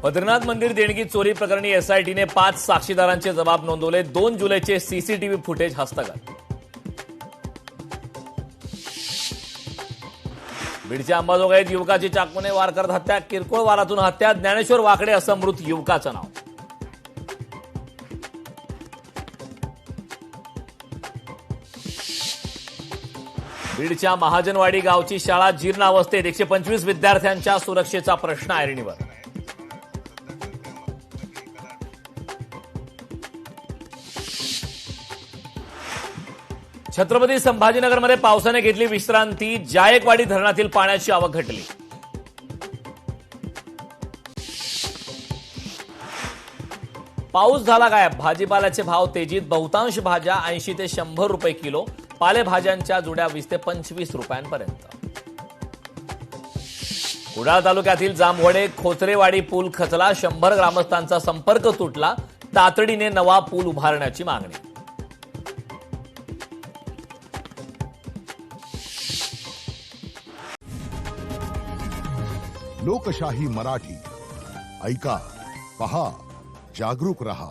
बद्रीनाथ मंदिर देणगी चोरी प्रकरणी एसआयटीने 5 साक्षीदारांचे जबाब नोंदवले। 2 जुलैचे सीसीटीव्ही फुटेज हस्तगत। बीडच्या अंबाजोगाईत युवकाची चाकूने वार करत हत्या। किरकोळ वारातून हत्या। ज्ञानेश्वर वाकडे असं मृत युवकाचं नाव। बीडच्या महाजनवाडी गावची शाळा जीर्ण अवस्थेत। 125 विद्यार्थ्यांच्या सुरक्षेचा प्रश्न ऐरणीवर। छत्रपती संभाजीनगरमध्ये पावसाने घेतली विश्रांती। जायकवाडी धरणातील पाण्याची आवक घटली। पाऊस झाला गायब। भाजीपाल्याचे भाव तेजीत। बहुतांश भाज्या 80 ते 100 रुपये किलो। पालेभाज्यांच्या जुड्या 20 ते 25 रुपयांपर्यंत। कुडाळ तालुक्यातील जामवडे खोचरेवाडी पूल खचला। 100 ग्रामस्थांचा संपर्क तुटला। तातडीने नवा पूल उभारण्याची मागणी। लोकशाही मराठी ऐका, पहा, जागरूक रहा।